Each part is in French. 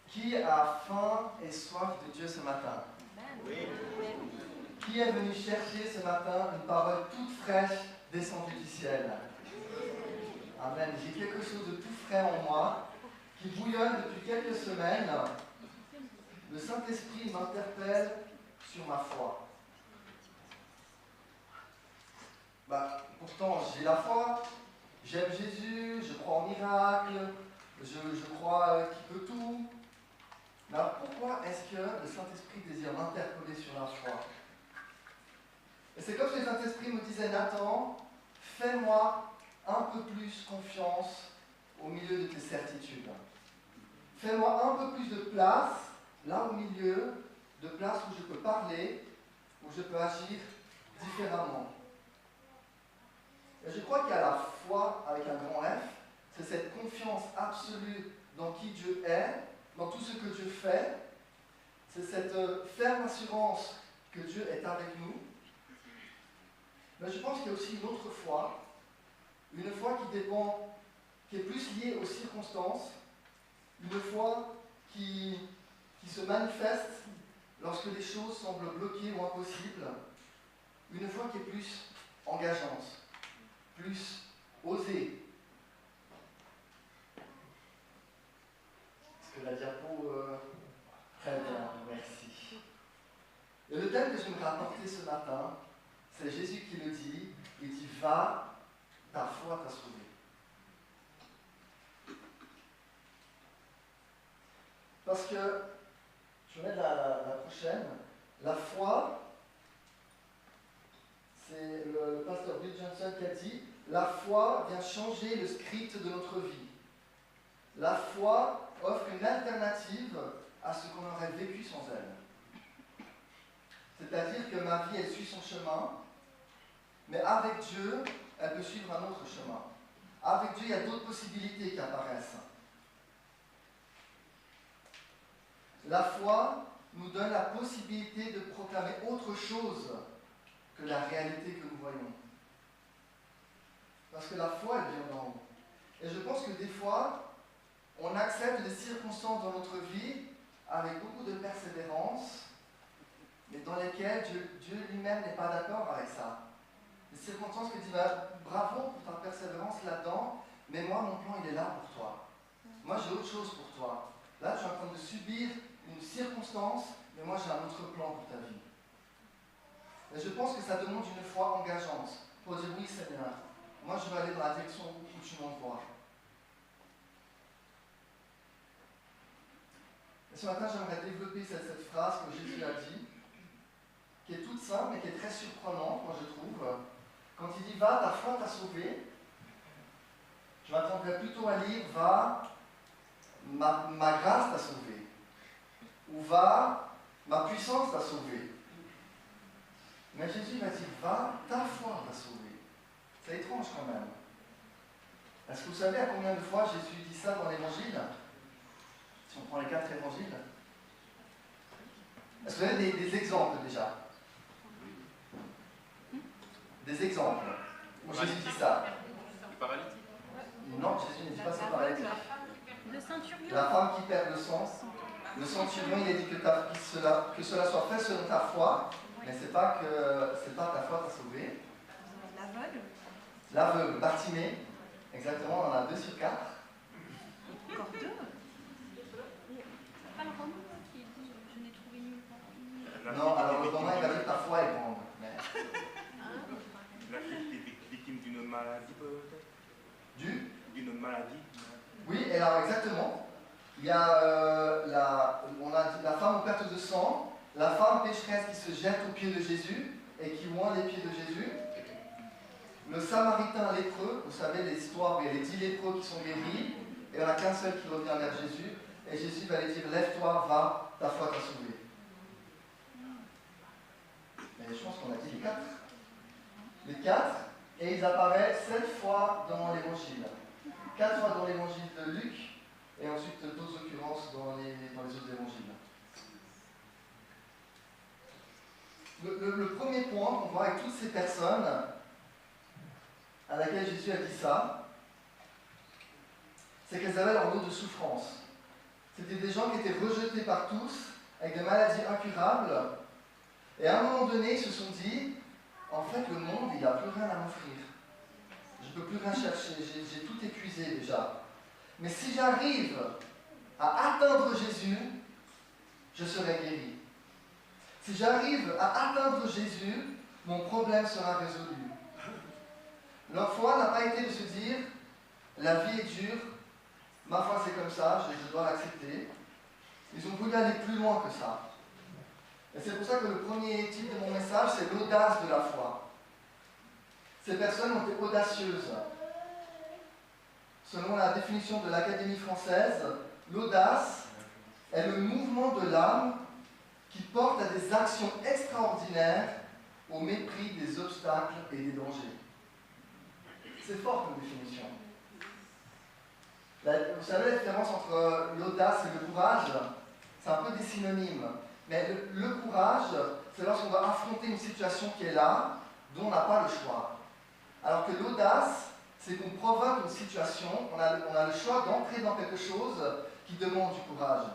Qui a faim et soif de Dieu ce matin? Oui. Qui est venu chercher ce matin une parole toute fraîche descendue du ciel? Amen. J'ai quelque chose de tout frais en moi qui bouillonne depuis quelques semaines. Le Saint-Esprit m'interpelle sur ma foi. Pourtant, j'ai la foi, j'aime Jésus, je crois en miracle, je crois qu'il peut tout. Mais alors pourquoi est-ce que le Saint-Esprit désire m'interpeller sur la foi? Et c'est comme si le Saint-Esprit me disait, Nathan, fais-moi un peu plus confiance au milieu de tes certitudes. Fais-moi un peu plus de place, là au milieu, de place où je peux parler, où je peux agir différemment. Et je crois qu'il y a la foi avec un grand F, c'est cette confiance absolue dans qui Dieu est, dans tout ce que Dieu fait. C'est cette ferme assurance que Dieu est avec nous. Mais je pense qu'il y a aussi une autre foi, une foi qui est plus liée aux circonstances, une foi qui se manifeste lorsque les choses semblent bloquées ou impossibles, une foi qui est plus engageante, plus osée. Est-ce que la diapo... Très bien, merci. Et le thème que je me rapporter ce matin, c'est Jésus qui le dit, il dit « Va, ta foi t'a sauvé ». Parce que, je vais mettre la prochaine, la foi, c'est le pasteur Bill Johnson qui a dit « La foi vient changer le script de notre vie. La foi offre une alternative à ce qu'on aurait vécu sans elle. » C'est-à-dire que ma vie, elle suit son chemin, mais avec Dieu, elle peut suivre un autre chemin. Avec Dieu, il y a d'autres possibilités qui apparaissent. La foi nous donne la possibilité de proclamer autre chose que la réalité que nous voyons. Parce que la foi, elle vient d'en haut. Et je pense que des fois, on accepte des circonstances dans notre vie avec beaucoup de persévérance, mais dans lesquelles Dieu lui-même n'est pas d'accord avec ça. Des circonstances que dit bravo pour ta persévérance là-dedans, mais moi, mon plan, il est là pour toi. Moi, j'ai autre chose pour toi. Là, tu es en train de subir une circonstance, mais moi, j'ai un autre plan pour ta vie. Et je pense que ça demande une foi engageante pour dire oui, Seigneur, moi, je veux aller dans la direction où tu m'envoies. Et ce matin, j'aimerais développer cette phrase que Jésus a dit, qui est toute simple, mais qui est très surprenante, moi, je trouve. Quand il dit « Va, ta foi t'a sauvé », je m'attendrais plutôt à lire « Va, ma grâce t'a sauvé » ou « Va, ma puissance t'a sauvé ». Mais Jésus va dire « Va, ta foi t'a sauvé ». C'est étrange quand même. Est-ce que vous savez à combien de fois Jésus dit ça dans l'Évangile? Si on prend les 4 évangiles. Est-ce que vous avez des exemples déjà? Des exemples où Jésus dit ça? Le paralytique? Non, Jésus ne dit pas ça paralytique. Le centurion. La femme qui perd le sang. Le centurion, il a dit que cela soit fait selon ta foi, mais c'est pas ta foi t'a sauvé. L'aveugle. L'aveugle, Bartimée, exactement, on en a 2 sur 4. Encore 2. C'est pas le roman qui dit je n'ai trouvé nulle part. Non, alors le romain, il va dire ta foi est grande. Mais... La fille qui est victime d'une maladie, peut-être? D'une maladie. Oui, et alors exactement. Il y a on a la femme aux pertes de sang, la femme pécheresse qui se jette aux pieds de Jésus et qui oint les pieds de Jésus. Le Samaritain lépreux, vous savez l'histoire, il y a les 10 lépreux qui sont guéris, et il n'y en a qu'un seul qui revient vers Jésus, et Jésus va lui dire « Lève-toi, va, ta foi t'a sauvé ». Mais je pense qu'on a dit les 4. Les 4, et ils apparaissent 7 fois dans l'Évangile. 4 fois dans l'Évangile de Luc, et ensuite d'autres occurrences dans les autres évangiles. Le premier point qu'on voit avec toutes ces personnes à laquelle Jésus a dit ça, c'est qu'elles avaient leur lot de souffrance. C'était des gens qui étaient rejetés par tous, avec des maladies incurables. Et à un moment donné, ils se sont dit, en fait, le monde, il n'a plus rien à m'offrir. Je ne peux plus rien chercher, j'ai tout épuisé déjà. Mais si j'arrive à atteindre Jésus, je serai guéri. Si j'arrive à atteindre Jésus, mon problème sera résolu. Leur foi n'a pas été de se dire, la vie est dure, ma foi c'est comme ça, je dois l'accepter. Ils ont voulu aller plus loin que ça. Et c'est pour ça que le premier titre de mon message, c'est l'audace de la foi. Ces personnes ont été audacieuses. Selon la définition de l'Académie française, l'audace est le mouvement de l'âme qui porte à des actions extraordinaires au mépris des obstacles et des dangers. C'est fort comme définition. Vous savez la différence entre l'audace et le courage? C'est un peu des synonymes. Mais le courage, c'est lorsqu'on va affronter une situation qui est là, dont on n'a pas le choix. Alors que l'audace, c'est qu'on provoque une situation, on a le choix d'entrer dans quelque chose qui demande du courage.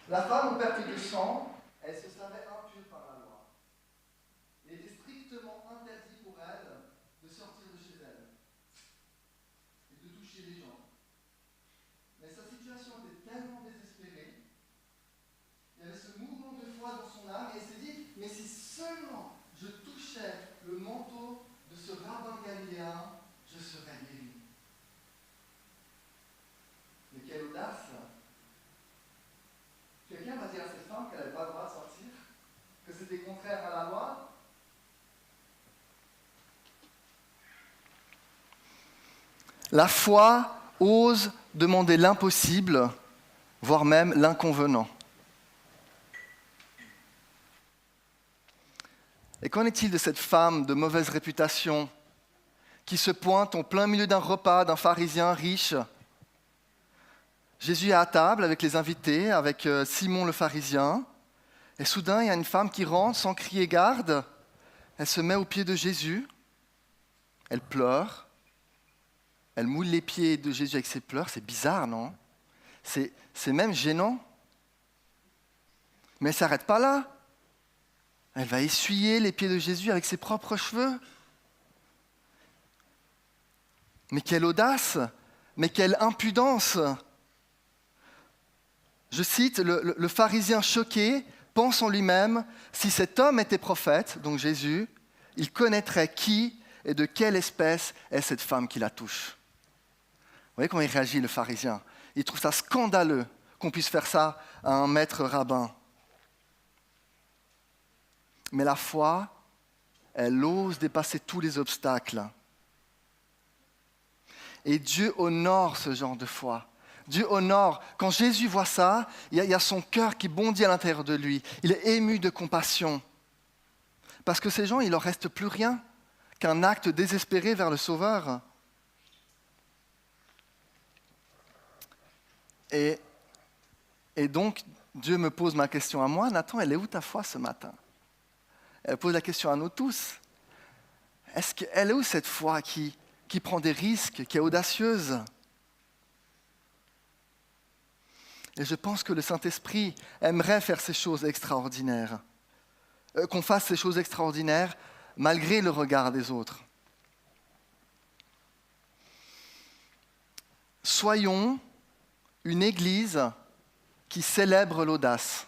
La femme aux pertes de sang, elle se savait impure par la loi. Il était strictement interdit pour elle de sortir de chez elle et de toucher les gens. Mais sa situation était tellement désespérée, il y avait ce mouvement de foi dans son âme et elle s'est dit, mais si seulement je touchais le manteau de ce rabbin galiléen, je serais guéri. Mais quelle audace! Quelqu'un va dire à cette femme qu'elle n'avait pas le droit de sortir, que c'était contraire à la loi. La foi ose demander l'impossible, voire même l'inconvenant. Et qu'en est-il de cette femme de mauvaise réputation qui se pointe en plein milieu d'un repas d'un pharisien riche? Jésus est à table avec les invités, avec Simon le pharisien, et soudain il y a une femme qui rentre sans crier garde, elle se met aux pieds de Jésus, elle pleure, elle mouille les pieds de Jésus avec ses pleurs, c'est bizarre, non? C'est même gênant. Mais elle ne s'arrête pas là. Elle va essuyer les pieds de Jésus avec ses propres cheveux. Mais quelle audace, mais quelle impudence! Je cite, le pharisien choqué pense en lui-même, si cet homme était prophète, donc Jésus, il connaîtrait qui et de quelle espèce est cette femme qui la touche. Vous voyez comment il réagit, le pharisien? Il trouve ça scandaleux qu'on puisse faire ça à un maître rabbin. Mais la foi, elle ose dépasser tous les obstacles. Et Dieu honore ce genre de foi. Dieu honore. Quand Jésus voit ça, il y a son cœur qui bondit à l'intérieur de lui. Il est ému de compassion. Parce que ces gens, il ne leur reste plus rien qu'un acte désespéré vers le Sauveur. Et donc, Dieu me pose ma question à moi. Nathan, elle est où ta foi ce matin? Elle pose la question à nous tous. Elle est où cette foi qui prend des risques, qui est audacieuse? Et je pense que le Saint-Esprit aimerait faire ces choses extraordinaires. Qu'on fasse ces choses extraordinaires malgré le regard des autres. Soyons une église qui célèbre l'audace.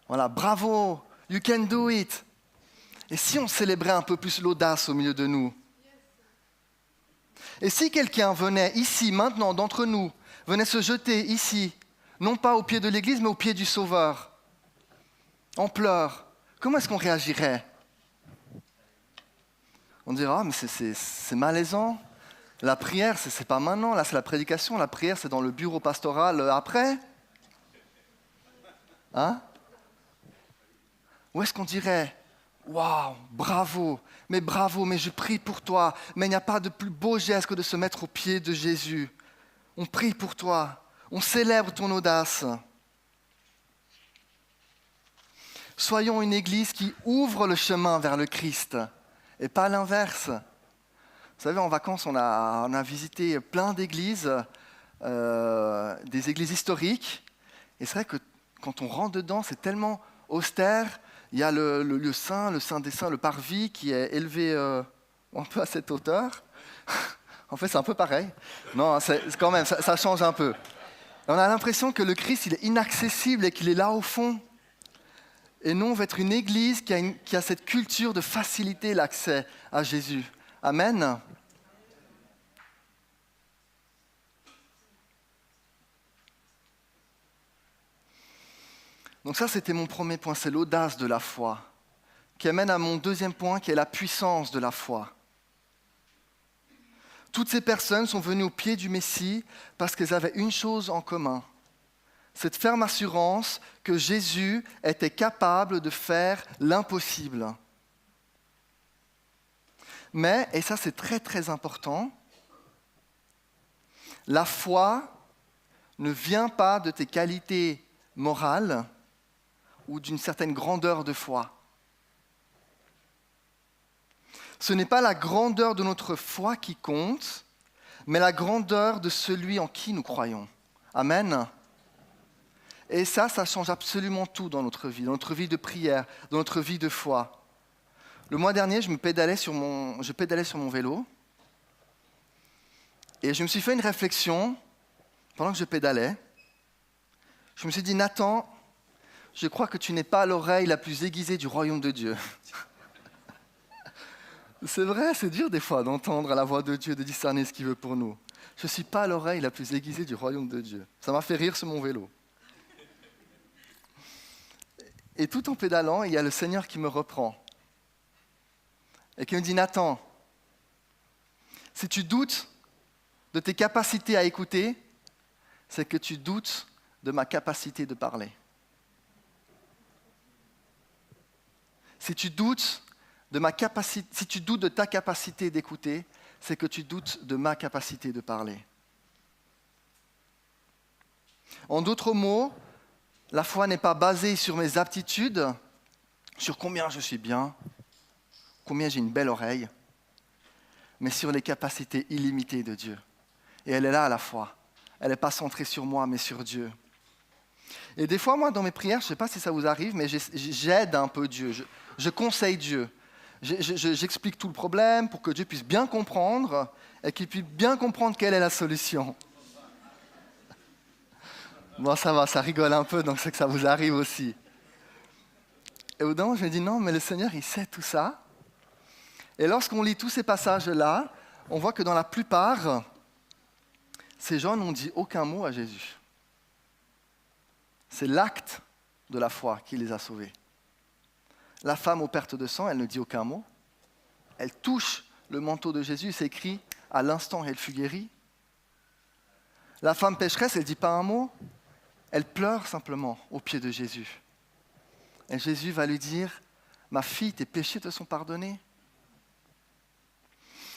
Voilà, bravo, you can do it. Et si on célébrait un peu plus l'audace au milieu de nous? Et si quelqu'un venait ici, maintenant, d'entre nous, venait se jeter ici, non pas au pied de l'église, mais au pied du Sauveur, en pleurs, comment est-ce qu'on réagirait? On dirait, mais c'est malaisant. La prière, c'est pas maintenant, là c'est la prédication, la prière c'est dans le bureau pastoral après. Hein? Ou est-ce qu'on dirait, waouh, bravo, mais je prie pour toi, mais il n'y a pas de plus beau geste que de se mettre aux pieds de Jésus. On prie pour toi, on célèbre ton audace. Soyons une église qui ouvre le chemin vers le Christ et pas l'inverse. Vous savez, en vacances, on a visité plein d'églises des églises historiques. Et c'est vrai que quand on rentre dedans, c'est tellement austère. Il y a le saint des saints, le parvis qui est élevé un peu à cette hauteur. En fait, c'est un peu pareil. Non, quand même, ça change un peu. On a l'impression que le Christ, il est inaccessible et qu'il est là au fond. Et nous, on veut être une église qui a cette culture de faciliter l'accès à Jésus. Amen. Donc ça, c'était mon premier point, c'est l'audace de la foi, qui amène à mon deuxième point, qui est la puissance de la foi. Toutes ces personnes sont venues au pied du Messie parce qu'elles avaient une chose en commun, cette ferme assurance que Jésus était capable de faire l'impossible. Mais, et ça c'est très très important, la foi ne vient pas de tes qualités morales ou d'une certaine grandeur de foi. Ce n'est pas la grandeur de notre foi qui compte, mais la grandeur de celui en qui nous croyons. Amen. Et ça change absolument tout dans notre vie de prière, dans notre vie de foi. Le mois dernier, je pédalais sur mon vélo et je me suis fait une réflexion pendant que je pédalais. Je me suis dit, Nathan, je crois que tu n'es pas l'oreille la plus aiguisée du royaume de Dieu. C'est vrai, c'est dur des fois d'entendre la voix de Dieu, de discerner ce qu'il veut pour nous. Je ne suis pas l'oreille la plus aiguisée du royaume de Dieu. Ça m'a fait rire sur mon vélo. Et tout en pédalant, il y a le Seigneur qui me reprend. Et qui me dit, Nathan, si tu doutes de tes capacités à écouter, c'est que tu doutes de ma capacité de parler. Si tu doutes de ta capacité d'écouter, c'est que tu doutes de ma capacité de parler. En d'autres mots, la foi n'est pas basée sur mes aptitudes, sur combien je suis bien, combien j'ai une belle oreille, mais sur les capacités illimitées de Dieu. Et elle est là, la foi. Elle n'est pas centrée sur moi, mais sur Dieu. Et des fois, moi, dans mes prières, je ne sais pas si ça vous arrive, mais j'aide un peu Dieu. Je conseille Dieu. J'explique tout le problème pour que Dieu puisse bien comprendre et qu'il puisse bien comprendre quelle est la solution. Bon, ça va, ça rigole un peu, donc c'est que ça vous arrive aussi. Et au bout d'un moment, je me dis, non, mais le Seigneur, il sait tout ça. Et lorsqu'on lit tous ces passages-là, on voit que dans la plupart, ces gens n'ont dit aucun mot à Jésus. C'est l'acte de la foi qui les a sauvés. La femme aux pertes de sang, elle ne dit aucun mot. Elle touche le manteau de Jésus, c'est écrit, à l'instant, elle fut guérie. La femme pécheresse, elle ne dit pas un mot. Elle pleure simplement aux pieds de Jésus. Et Jésus va lui dire, ma fille, tes péchés te sont pardonnés.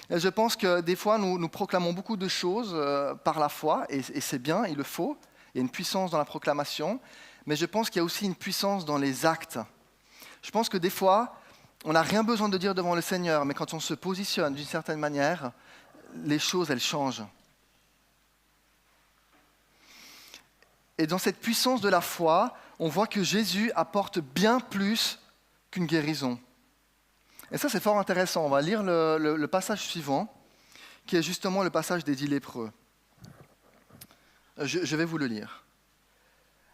Et je pense que des fois, nous proclamons beaucoup de choses par la foi, et c'est bien, il le faut. Il y a une puissance dans la proclamation, mais je pense qu'il y a aussi une puissance dans les actes. Je pense que des fois, on n'a rien besoin de dire devant le Seigneur, mais quand on se positionne d'une certaine manière, les choses, elles changent. Et dans cette puissance de la foi, on voit que Jésus apporte bien plus qu'une guérison. Et ça, c'est fort intéressant. On va lire le passage suivant, qui est justement le passage des 10 lépreux. Je vais vous le lire.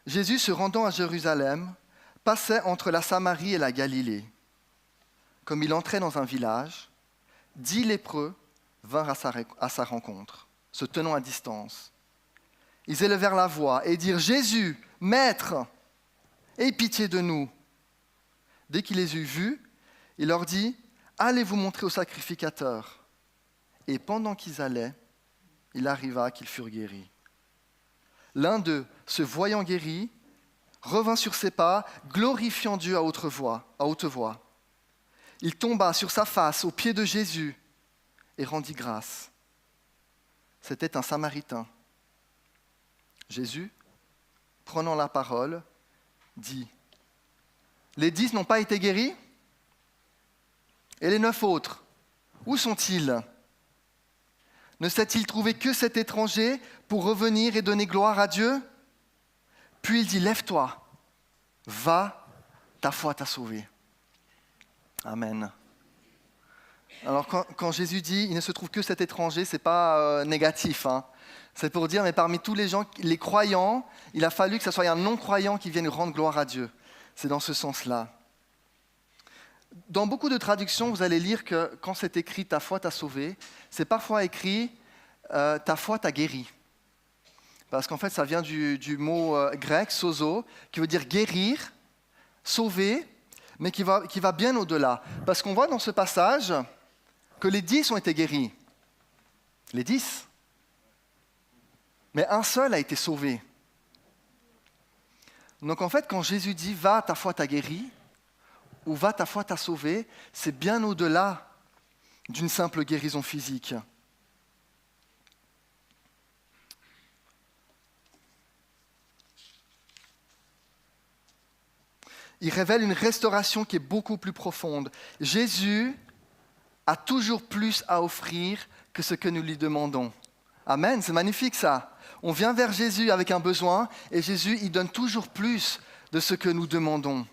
Jésus, se rendant à Jérusalem, passait entre la Samarie et la Galilée. Comme il entrait dans un village, 10 lépreux vinrent à sa rencontre, se tenant à distance. Ils élevèrent la voix et dirent « Jésus, Maître, aie pitié de nous !» Dès qu'il les eut vus, il leur dit « Allez vous montrer au sacrificateur. » Et pendant qu'ils allaient, il arriva qu'ils furent guéris. L'un d'eux, se voyant guéri, revint sur ses pas, glorifiant Dieu à haute voix. Il tomba sur sa face aux pieds de Jésus et rendit grâce. C'était un Samaritain. Jésus, prenant la parole, dit « Les 10 n'ont pas été guéris ? Et les 9 autres, où sont-ils ? Ne s'est-il trouvé que cet étranger pour revenir et donner gloire à Dieu ? Puis il dit, lève-toi, va, ta foi t'a sauvé. Amen. Alors quand Jésus dit, il ne se trouve que cet étranger, ce n'est pas négatif. Hein. C'est pour dire, mais parmi tous les gens, les croyants, il a fallu que ce soit un non-croyant qui vienne rendre gloire à Dieu. C'est dans ce sens-là. Dans beaucoup de traductions, vous allez lire que quand c'est écrit « ta foi t'a sauvé », c'est parfois écrit « ta foi t'a guéri ». Parce qu'en fait, ça vient du mot grec « sozo », qui veut dire guérir, sauver, mais qui va bien au-delà. Parce qu'on voit dans ce passage que les 10 ont été guéris. Les 10. Mais un seul a été sauvé. Donc en fait, quand Jésus dit « va, ta foi t'a guéri », ou « va, ta foi t'a sauvé », c'est bien au-delà d'une simple guérison physique. Il révèle une restauration qui est beaucoup plus profonde. Jésus a toujours plus à offrir que ce que nous lui demandons. Amen, c'est magnifique ça. On vient vers Jésus avec un besoin et Jésus, il donne toujours plus de ce que nous demandons.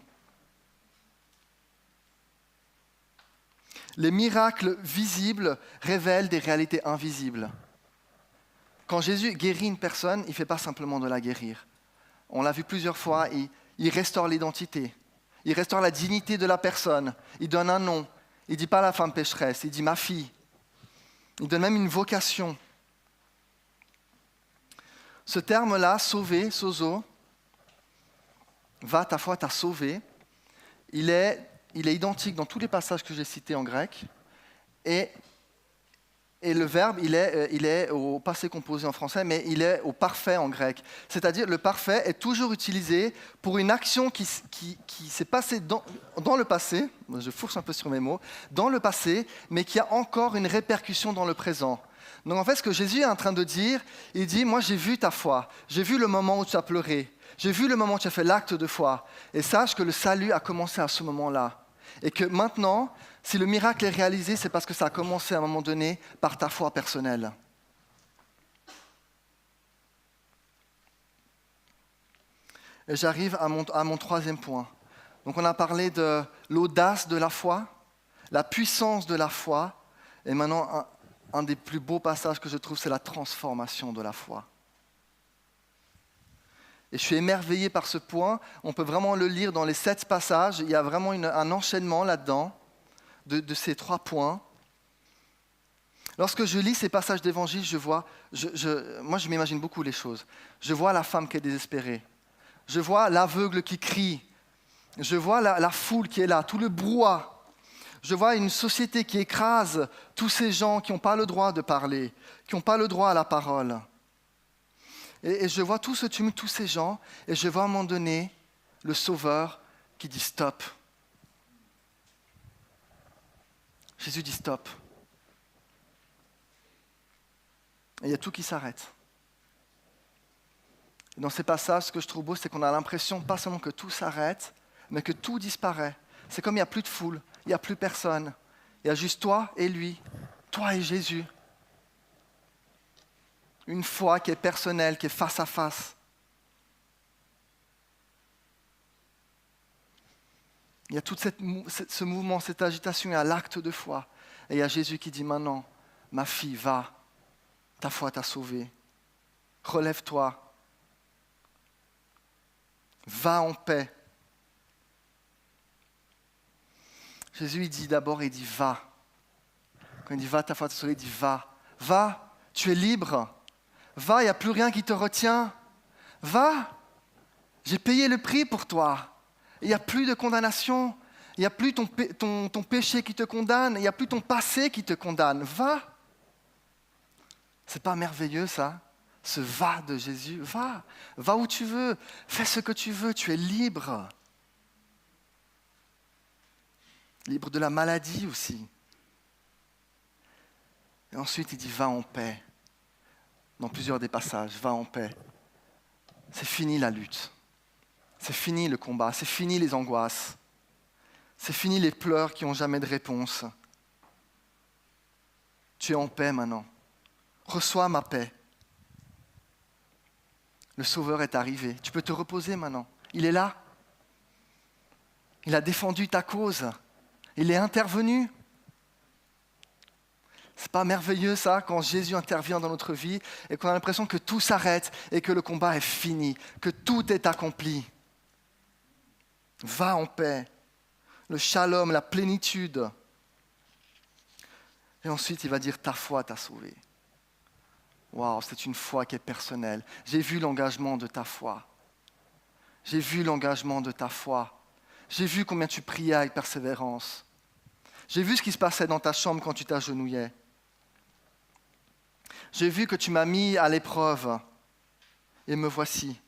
Les miracles visibles révèlent des réalités invisibles. Quand Jésus guérit une personne, il ne fait pas simplement de la guérir. On l'a vu plusieurs fois, il restaure l'identité. Il restaure la dignité de la personne. Il donne un nom. Il ne dit pas la femme pécheresse, il dit ma fille. Il donne même une vocation. Ce terme-là, sauver, sozo, va, ta foi t'a sauvé, il est identique dans tous les passages que j'ai cités en grec. Et le verbe, il est au passé composé en français, mais il est au parfait en grec. C'est-à-dire, le parfait est toujours utilisé pour une action qui s'est passée dans le passé, je fourche un peu sur mes mots, dans le passé, mais qui a encore une répercussion dans le présent. Donc en fait, ce que Jésus est en train de dire, il dit, moi j'ai vu ta foi, j'ai vu le moment où tu as pleuré, j'ai vu le moment où tu as fait l'acte de foi, et sache que le salut a commencé à ce moment-là. Et que maintenant, si le miracle est réalisé, c'est parce que ça a commencé à un moment donné par ta foi personnelle. Et j'arrive à mon troisième point. Donc on a parlé de l'audace de la foi, la puissance de la foi, et maintenant un des plus beaux passages que je trouve, c'est la transformation de la foi. Et je suis émerveillé par ce point. On peut vraiment le lire dans les 7 passages. Il y a vraiment un enchaînement là-dedans de ces 3 points. Lorsque je lis ces passages d'évangile, moi je m'imagine beaucoup les choses. Je vois la femme qui est désespérée. Je vois l'aveugle qui crie. Je vois la foule qui est là, tout le brouhaha. Je vois une société qui écrase tous ces gens qui n'ont pas le droit de parler, qui n'ont pas le droit à la parole. Et je vois tout ce tumulte, tous ces gens, et je vois à un moment donné le Sauveur qui dit stop. Jésus dit stop. Et il y a tout qui s'arrête. Et dans ces passages, ce que je trouve beau, c'est qu'on a l'impression pas seulement que tout s'arrête, mais que tout disparaît. C'est comme il n'y a plus de foule, il n'y a plus personne. Il y a juste toi et lui, toi et Jésus. Une foi qui est personnelle, qui est face à face. Il y a tout ce mouvement, cette agitation, il y a l'acte de foi. Et il y a Jésus qui dit maintenant, ma fille, va, ta foi t'a sauvée. Relève-toi. Va en paix. Jésus, il dit d'abord, il dit va. Quand il dit va, ta foi t'a sauvée, il dit va. Va, tu es libre. Va, il n'y a plus rien qui te retient. Va, j'ai payé le prix pour toi. Il n'y a plus de condamnation. Il n'y a plus ton péché qui te condamne. Il n'y a plus ton passé qui te condamne. Va. C'est pas merveilleux ça ? Ce va de Jésus. Va. Va où tu veux. Fais ce que tu veux. Tu es libre. Libre de la maladie aussi. Et ensuite, il dit va en paix. Dans plusieurs des passages, va en paix. C'est fini la lutte. C'est fini le combat. C'est fini les angoisses. C'est fini les pleurs qui n'ont jamais de réponse. Tu es en paix maintenant. Reçois ma paix. Le Sauveur est arrivé. Tu peux te reposer maintenant. Il est là. Il a défendu ta cause. Il est intervenu. C'est pas merveilleux ça, quand Jésus intervient dans notre vie et qu'on a l'impression que tout s'arrête et que le combat est fini, que tout est accompli. Va en paix. Le shalom, la plénitude. Et ensuite, il va dire, ta foi t'a sauvé. Waouh, c'est une foi qui est personnelle. J'ai vu l'engagement de ta foi. J'ai vu l'engagement de ta foi. J'ai vu combien tu priais avec persévérance. J'ai vu ce qui se passait dans ta chambre quand tu t'agenouillais. J'ai vu que tu m'as mis à l'épreuve. Et me voici.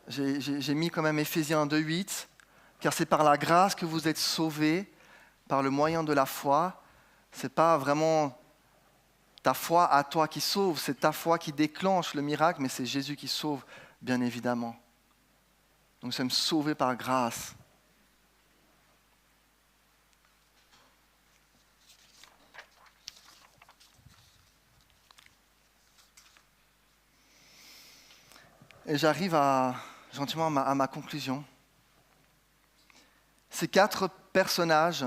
J'ai mis quand même Éphésiens 2:8, car c'est par la grâce que vous êtes sauvés, par le moyen de la foi. Ce n'est pas vraiment ta foi à toi qui sauve, c'est ta foi qui déclenche le miracle, mais c'est Jésus qui sauve, bien évidemment. Donc nous sommes sauvés par grâce. Et j'arrive gentiment à ma conclusion. Ces 4 personnages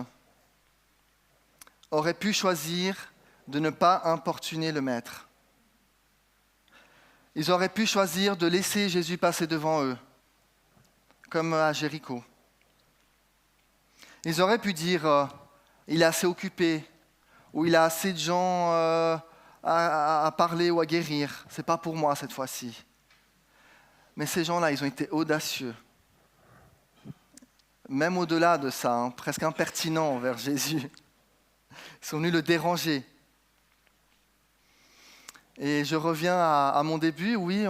auraient pu choisir de ne pas importuner le Maître. Ils auraient pu choisir de laisser Jésus passer devant eux, comme à Jéricho. Ils auraient pu dire il est assez occupé, ou il a assez de gens à parler ou à guérir. Ce n'est pas pour moi cette fois-ci. Mais ces gens-là, ils ont été audacieux. Même au-delà de ça, presque impertinents envers Jésus. Ils sont venus le déranger. Et je reviens à mon début, oui,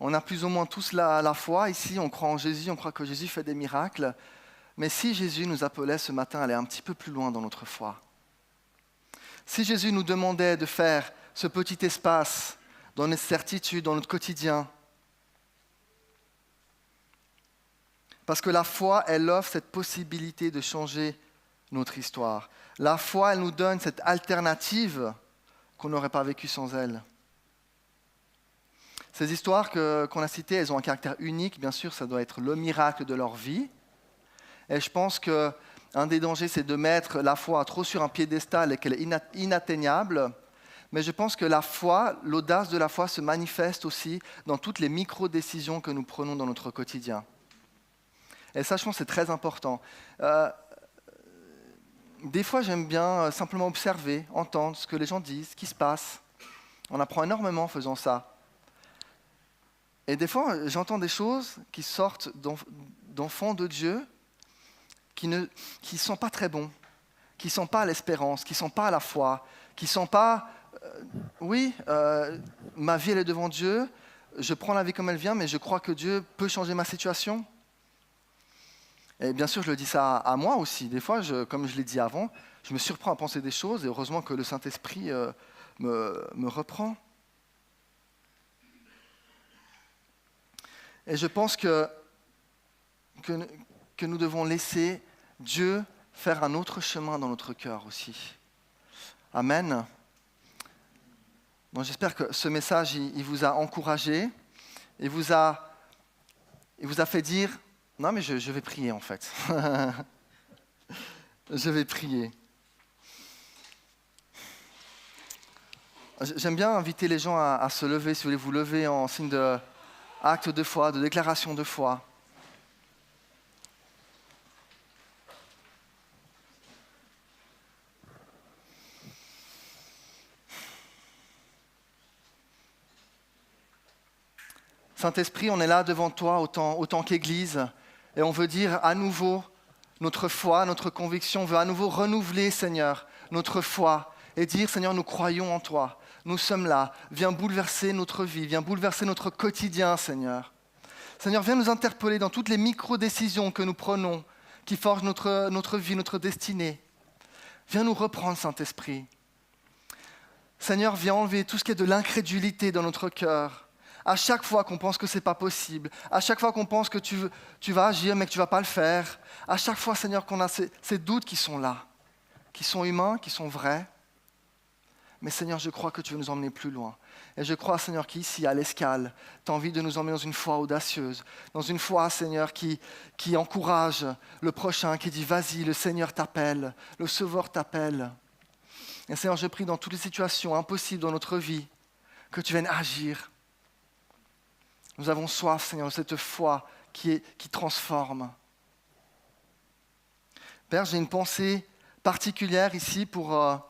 on a plus ou moins tous la foi ici, on croit en Jésus, on croit que Jésus fait des miracles. Mais si Jésus nous appelait ce matin à aller un petit peu plus loin dans notre foi, si Jésus nous demandait de faire ce petit espace dans notre certitude, dans notre quotidien, parce que la foi, elle offre cette possibilité de changer notre histoire. La foi, elle nous donne cette alternative qu'on n'aurait pas vécue sans elle. Ces histoires qu'on a citées, elles ont un caractère unique. Bien sûr, ça doit être le miracle de leur vie. Et je pense qu'un des dangers, c'est de mettre la foi trop sur un piédestal et qu'elle est inatteignable. Mais je pense que la foi, l'audace de la foi se manifeste aussi dans toutes les micro-décisions que nous prenons dans notre quotidien. Et ça, je pense que c'est très important. Des fois, j'aime bien simplement observer, entendre ce que les gens disent, ce qui se passe. On apprend énormément en faisant ça. Et des fois, j'entends des choses qui sortent d'enfants de Dieu qui ne sont pas très bons, qui ne sont pas à l'espérance, qui ne sont pas à la foi, qui ne sont pas... ma vie, elle est devant Dieu, je prends la vie comme elle vient, mais je crois que Dieu peut changer ma situation. Et bien sûr, je le dis ça à moi aussi. Des fois, comme je l'ai dit avant, je me surprends à penser des choses et heureusement que le Saint-Esprit me reprend. Et je pense que nous devons laisser Dieu faire un autre chemin dans notre cœur aussi. Amen. Bon, j'espère que ce message il vous a encouragé et vous a fait dire « Non, mais je vais prier en fait. Je vais prier. » J'aime bien inviter les gens à se lever, si vous voulez vous lever en signe d'acte de foi, de déclaration de foi. Saint-Esprit, on est là devant toi autant qu'Église et on veut dire à nouveau notre foi, notre conviction, on veut à nouveau renouveler, Seigneur, notre foi et dire, Seigneur, nous croyons en toi, nous sommes là, viens bouleverser notre vie, viens bouleverser notre quotidien, Seigneur. Seigneur, viens nous interpeller dans toutes les micro-décisions que nous prenons, qui forgent notre vie, notre destinée. Viens nous reprendre, Saint-Esprit. Seigneur, viens enlever tout ce qui est de l'incrédulité dans notre cœur. À chaque fois qu'on pense que ce n'est pas possible, à chaque fois qu'on pense que tu vas agir mais que tu ne vas pas le faire, à chaque fois, Seigneur, qu'on a ces doutes qui sont là, qui sont humains, qui sont vrais. Mais Seigneur, je crois que tu veux nous emmener plus loin. Et je crois, Seigneur, qu'ici, à l'Escale, tu as envie de nous emmener dans une foi audacieuse, dans une foi, Seigneur, qui encourage le prochain, qui dit, vas-y, le Seigneur t'appelle, le Sauveur t'appelle. Et Seigneur, je prie dans toutes les situations impossibles dans notre vie, que tu viennes agir. Nous avons soif, Seigneur, de cette foi qui transforme. Père, j'ai une pensée particulière ici pour...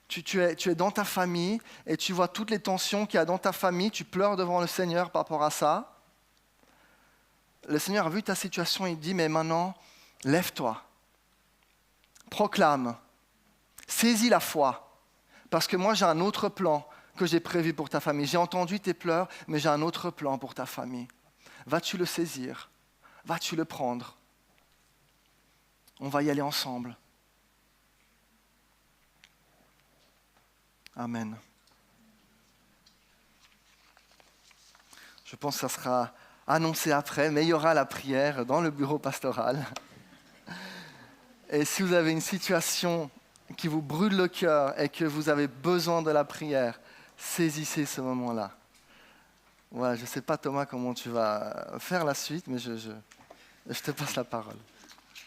Tu es dans ta famille et tu vois toutes les tensions qu'il y a dans ta famille, tu pleures devant le Seigneur par rapport à ça. Le Seigneur a vu ta situation et il dit, mais maintenant, lève-toi, proclame, saisis la foi, parce que moi j'ai un autre plan que j'ai prévu pour ta famille. J'ai entendu tes pleurs, mais j'ai un autre plan pour ta famille. Vas-tu le saisir? Vas-tu le prendre? On va y aller ensemble. Amen. Je pense que ça sera annoncé après, mais il y aura la prière dans le bureau pastoral. Et si vous avez une situation qui vous brûle le cœur et que vous avez besoin de la prière, saisissez ce moment-là. Voilà, je ne sais pas Thomas comment tu vas faire la suite, mais je te passe la parole.